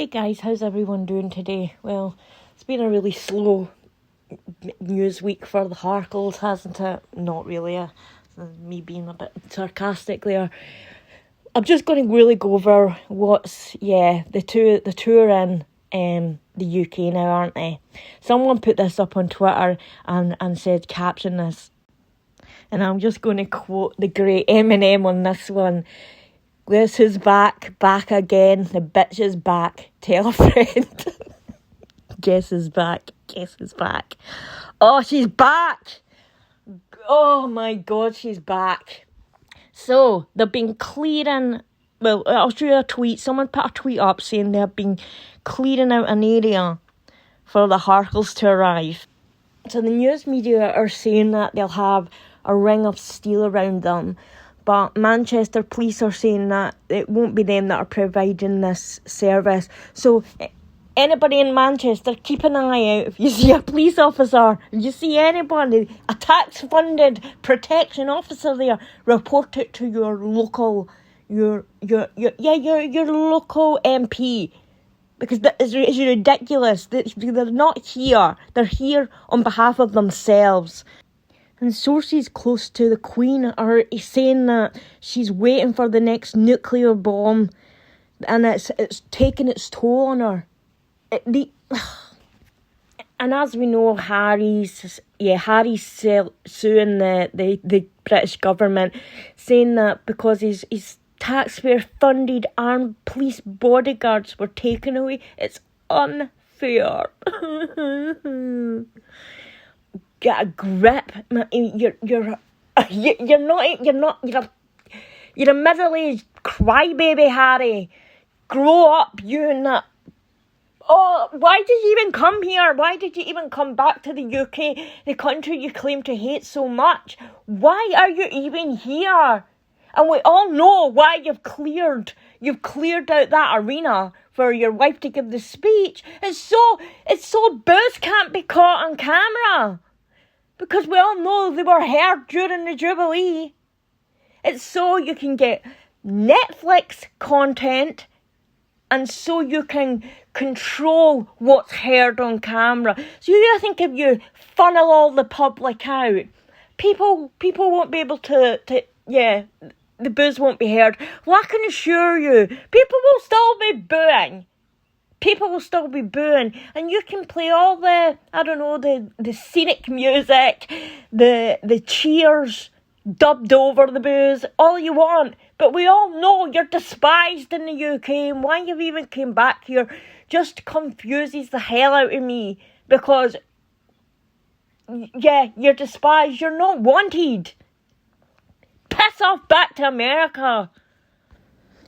Hey guys, how's everyone doing today? Well, it's been a really slow news week for the Harkles, hasn't it? Not really. Me being a bit sarcastic there. I'm just going to really go over the two are in the UK now, aren't they? Someone put this up on Twitter and said, caption this. And I'm just going to quote the great Eminem on this one. This is back again. The bitch is back. Tell a friend. Guess is back. Oh, she's back. Oh my God, she's back. So, they've been clearing... Well, I'll show you a tweet. Someone put a tweet up saying they've been clearing out an area for the Harkles to arrive. So, the news media are saying that they'll have a ring of steel around them. But Manchester police are saying that it won't be them that are providing this service. So anybody in Manchester, keep an eye out. If you see a police officer, if you see anybody, a tax-funded protection officer there, report it to your local, your local MP. Because that is ridiculous. They're not here. They're here on behalf of themselves. And sources close to the Queen are saying that she's waiting for the next nuclear bomb, and it's taking its toll on her. And as we know, Harry's suing the British government, saying that because his taxpayer-funded armed police bodyguards were taken away, it's unfair. Get a grip. You're a middle-aged crybaby, Harry. Grow up, you and that. Oh, why did you even come here? Why did you even come back to the UK, the country you claim to hate so much? Why are you even here? And we all know why you've cleared out that arena for your wife to give the speech. It's so booze can't be caught on camera. Because we all know they were heard during the Jubilee. It's so you can get Netflix content and so you can control what's heard on camera. So I think if you funnel all the public out, people won't be able to the booze won't be heard. Well, I can assure you, people will still be booing. People will still be booing, and you can play all the scenic music, the cheers dubbed over the booze, all you want. But we all know you're despised in the UK, and why you've even came back here just confuses the hell out of me. Because, you're despised, you're not wanted. Piss off back to America.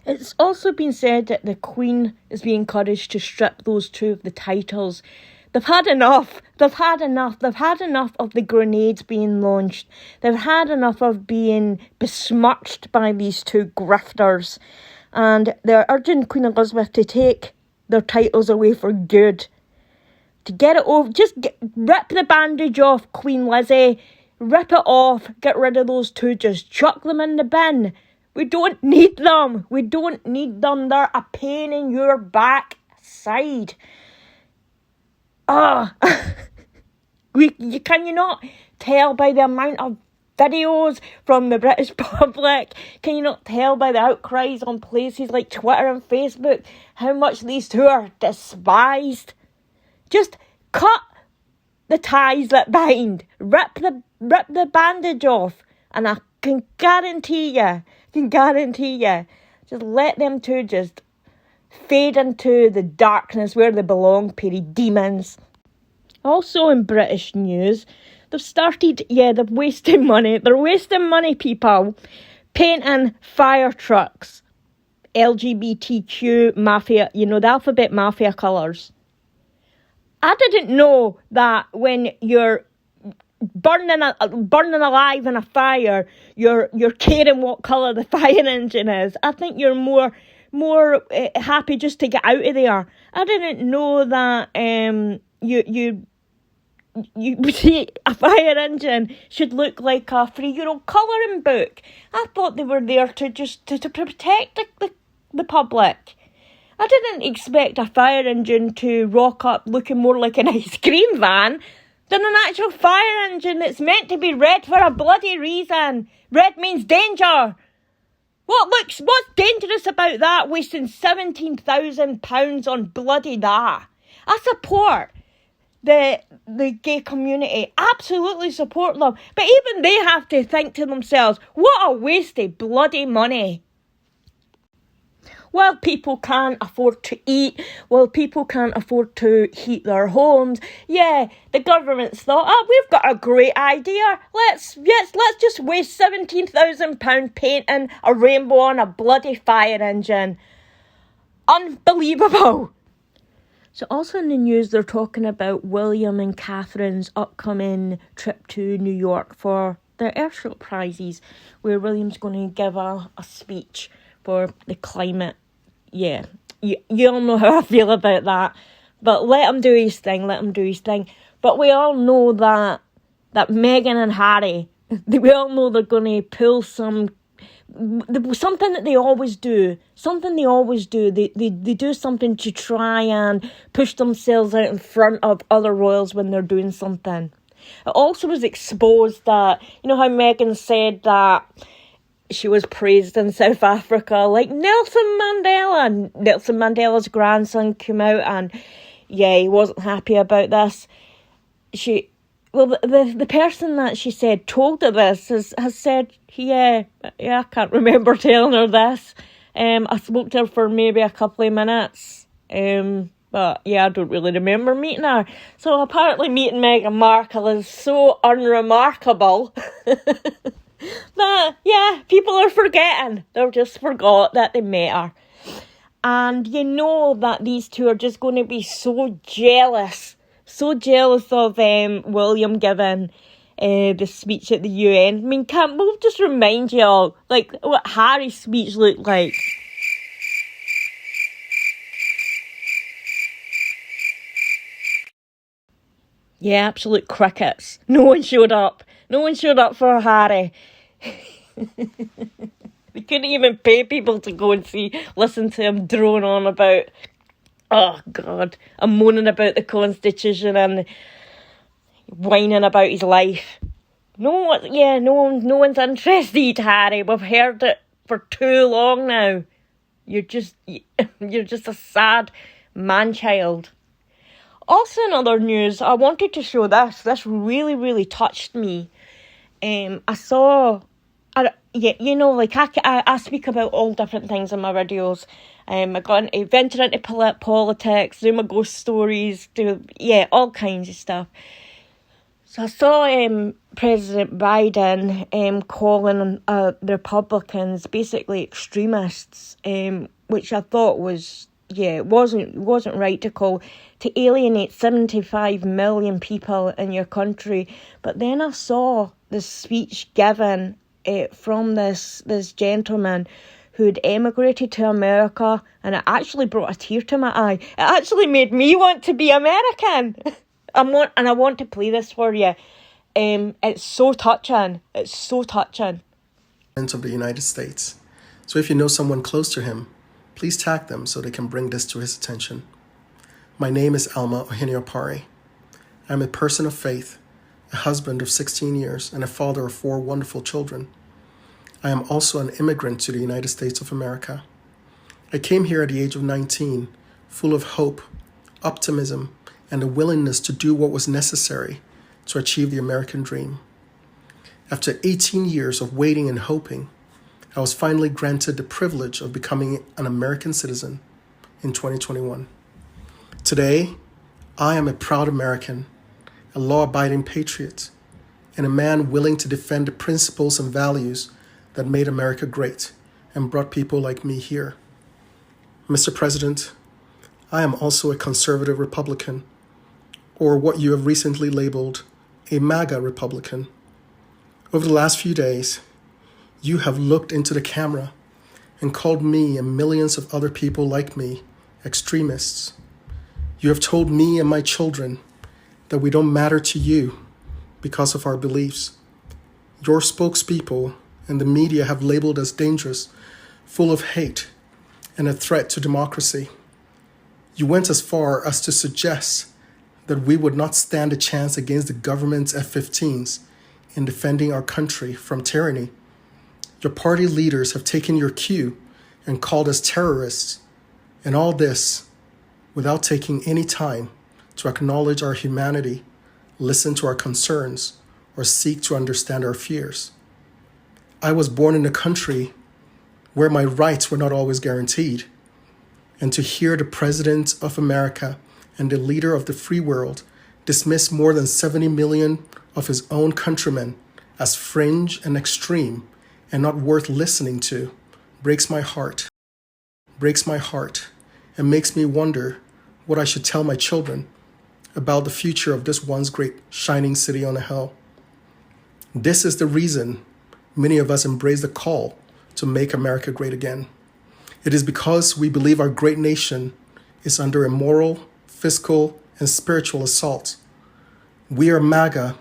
It's also been said that the Queen is being encouraged to strip those two of the titles. They've had enough. They've had enough of the grenades being launched. They've had enough of being besmirched by these two grifters. And they're urging Queen Elizabeth to take their titles away for good. To get it over, rip the bandage off Queen Lizzie. Rip it off. Get rid of those two. Just chuck them in the bin. We don't need them. They're a pain in your backside. Can you not tell by the amount of videos from the British public? Can you not tell by the outcries on places like Twitter and Facebook how much these two are despised? Just cut the ties that bind. Rip the bandage off, and I can guarantee you, just let them two just fade into the darkness where they belong, petty demons. Also in British news, they've started, they're wasting money. They're wasting money, people, painting fire trucks LGBTQ mafia, the alphabet mafia colours. I didn't know that when you're burning alive in a fire, you're caring what colour the fire engine is. I think you're more happy just to get out of there. I didn't know that you see a fire engine should look like a 3-year-old colouring book. I thought they were there to protect the public. I didn't expect a fire engine to rock up looking more like an ice cream van than an actual fire engine that's meant to be red for a bloody reason. Red means danger. What's dangerous about that, wasting £17,000 on bloody that? I support the gay community, absolutely support them, but even they have to think to themselves, what a waste of bloody money. While people can't afford to eat, while people can't afford to heat their homes, yeah, the government's thought, we've got a great idea. Let's just waste £17,000 painting a rainbow on a bloody fire engine. Unbelievable. So also in the news, they're talking about William and Catherine's upcoming trip to New York for their Earthshot prizes, where William's going to give a speech for the climate. Yeah, you all know how I feel about that. But let him do his thing, But we all know that Meghan and Harry, we all know they're going to pull something that they always do. They do something to try and push themselves out in front of other royals when they're doing something. It also was exposed that, you know how Meghan said that she was praised in South Africa, like Nelson Mandela. Nelson Mandela's grandson came out and, yeah, he wasn't happy about this. The person that she said told her this has said, yeah, I can't remember telling her this. I spoke to her for maybe a couple of minutes. But yeah, I don't really remember meeting her. So apparently meeting Meghan Markle is so unremarkable that, yeah, people are forgetting. They've just forgot that they met her. And you know that these two are just going to be so jealous of William giving the speech at the UN. I mean, we'll just remind you all, like, what Harry's speech looked like. Yeah, absolute crickets. No one showed up. No one showed up for Harry. They couldn't even pay people to go and listen to him drone on about, oh God, I'm moaning about the Constitution and whining about his life. No one's interested, Harry. We've heard it for too long now. You're just a sad man-child. Also in other news, I wanted to show this. This really, really touched me. I speak about all different things in my videos. I venture into politics, do my ghost stories, all kinds of stuff. So I saw President Biden calling the Republicans basically extremists, which I thought was, it wasn't right to call, to alienate 75 million people in your country. But then I saw the speech given from this gentleman who'd emigrated to America, and it actually brought a tear to my eye. It actually made me want to be American. I want to play this for you. It's so touching. It's so touching. Of the United States. So if you know someone close to him, please tag them so they can bring this to his attention. My name is Alma Ohiniopari. I'm a person of faith, a husband of 16 years, and a father of 4 wonderful children. I am also an immigrant to the United States of America. I came here at the age of 19, full of hope, optimism, and a willingness to do what was necessary to achieve the American dream. After 18 years of waiting and hoping, I was finally granted the privilege of becoming an American citizen in 2021. Today, I am a proud American, a law-abiding patriot, and a man willing to defend the principles and values that made America great and brought people like me here. Mr. President, I am also a conservative Republican, or what you have recently labeled a MAGA Republican. Over the last few days, you have looked into the camera and called me and millions of other people like me extremists. You have told me and my children that we don't matter to you because of our beliefs. Your spokespeople and the media have labeled us dangerous, full of hate, and a threat to democracy. You went as far as to suggest that we would not stand a chance against the government's F-15s in defending our country from tyranny. Your party leaders have taken your cue and called us terrorists, and all this without taking any time to acknowledge our humanity, listen to our concerns, or seek to understand our fears. I was born in a country where my rights were not always guaranteed, and to hear the President of America and the leader of the free world dismiss more than 70 million of his own countrymen as fringe and extreme and not worth listening to breaks my heart, and makes me wonder what I should tell my children about the future of this once great shining city on a hill. This is the reason many of us embrace the call to make America great again. It is because we believe our great nation is under a moral, fiscal, and spiritual assault. We are MAGA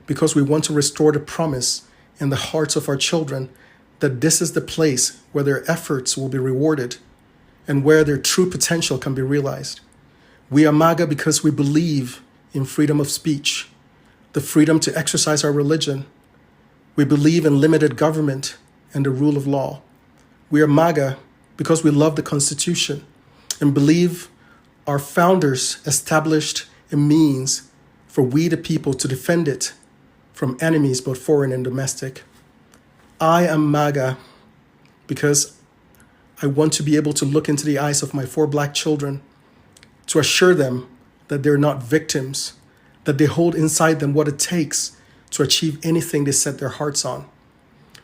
because we want to restore the promise in the hearts of our children that this is the place where their efforts will be rewarded and where their true potential can be realized. We are MAGA because we believe in freedom of speech, the freedom to exercise our religion. We believe in limited government and the rule of law. We are MAGA because we love the Constitution and believe our founders established a means for we the people to defend it from enemies both foreign and domestic. I am MAGA because I want to be able to look into the eyes of my 4 Black children to assure them that they're not victims, that they hold inside them what it takes to achieve anything they set their hearts on.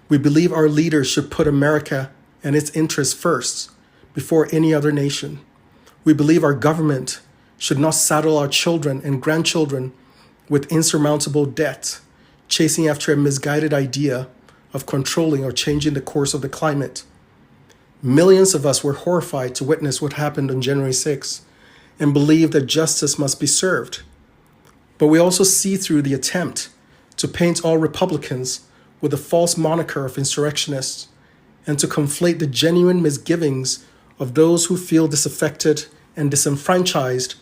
We believe our leaders should put America and its interests first before any other nation. We believe our government should not saddle our children and grandchildren with insurmountable debt, chasing after a misguided idea of controlling or changing the course of the climate. Millions of us were horrified to witness what happened on January 6th and believe that justice must be served. But we also see through the attempt to paint all Republicans with a false moniker of insurrectionists and to conflate the genuine misgivings of those who feel disaffected and disenfranchised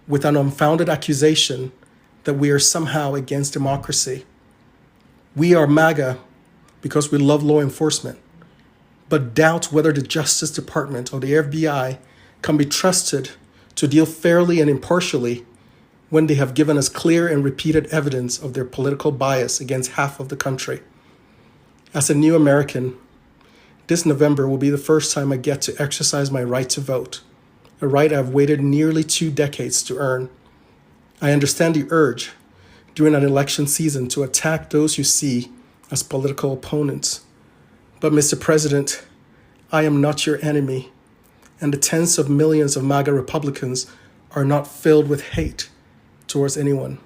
with an unfounded accusation that we are somehow against democracy. We are MAGA because we love law enforcement, but doubt whether the Justice Department or the FBI can be trusted to deal fairly and impartially when they have given us clear and repeated evidence of their political bias against half of the country. As a new American, this November will be the first time I get to exercise my right to vote, a right I've waited nearly 2 decades to earn. I understand the urge during an election season to attack those you see as political opponents. But Mr. President, I am not your enemy, and the tens of millions of MAGA Republicans are not filled with hate towards anyone.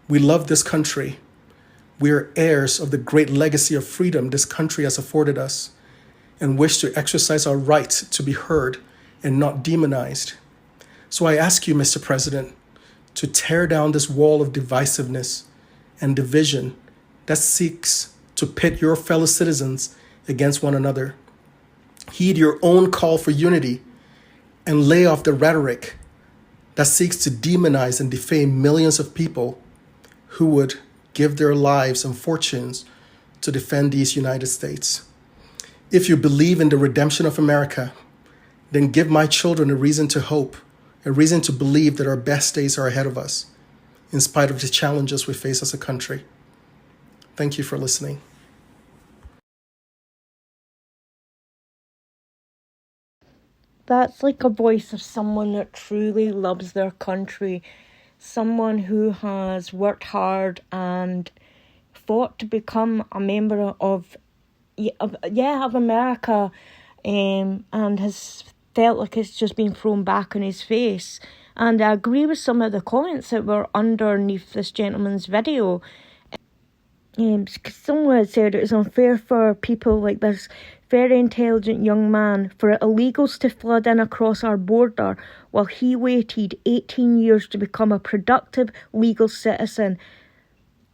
We love this country. We are heirs of the great legacy of freedom this country has afforded us and wish to exercise our right to be heard and not demonized. So I ask you, Mr. President, to tear down this wall of divisiveness and division that seeks to pit your fellow citizens against one another. Heed your own call for unity and lay off the rhetoric that seeks to demonize and defame millions of people who would give their lives and fortunes to defend these United States. If you believe in the redemption of America, then give my children a reason to hope, a reason to believe that our best days are ahead of us, in spite of the challenges we face as a country. Thank you for listening. That's like a voice of someone that truly loves their country, someone who has worked hard and fought to become a member of America, and has felt like it's just been thrown back in his face. And I agree with some of the comments that were underneath this gentleman's video. Someone said it was unfair for people like this very intelligent young man for illegals to flood in across our border while he waited 18 years to become a productive legal citizen.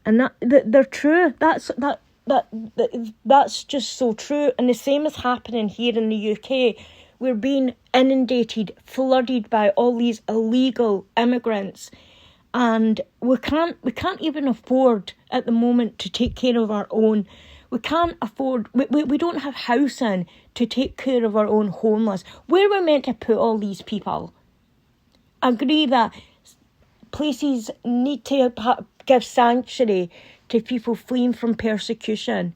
And they're true. That's just so true. And the same is happening here in the UK. we're being inundated, flooded by all these illegal immigrants. And we can't even afford at the moment to take care of our own. We can't afford, we don't have housing to take care of our own homeless. Where we're meant to put all these people? I agree that places need to give sanctuary to people fleeing from persecution.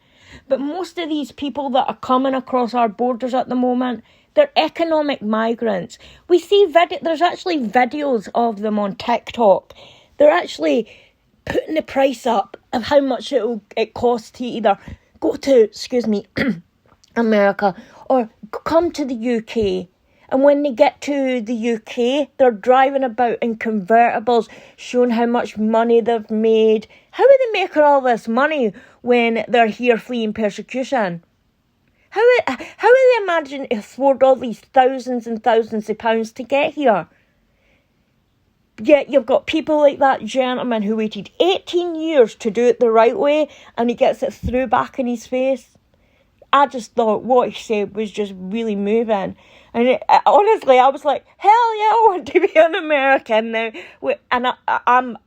But most of these people that are coming across our borders at the moment, they're economic migrants. We see there's actually videos of them on TikTok. They're actually putting the price up of how much it costs to either go to, America or come to the UK. And when they get to the UK, they're driving about in convertibles, showing how much money they've made. How are they making all this money when they're here fleeing persecution? How are they imagining to afford all these thousands and thousands of pounds to get here? Yet you've got people like that gentleman who waited 18 years to do it the right way, and he gets it through back in his face. I just thought what he said was just really moving. And honestly, I was like, hell yeah, I want to be an American now. And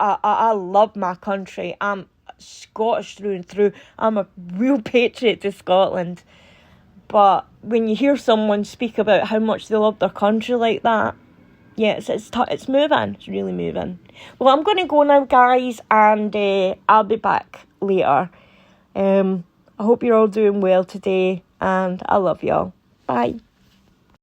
I love my country. I'm Scottish through and through. I'm a real patriot to Scotland. But when you hear someone speak about how much they love their country like that, yeah, it's moving. It's really moving. Well, I'm going to go now, guys, and I'll be back later. I hope you're all doing well today, and I love y'all. Bye.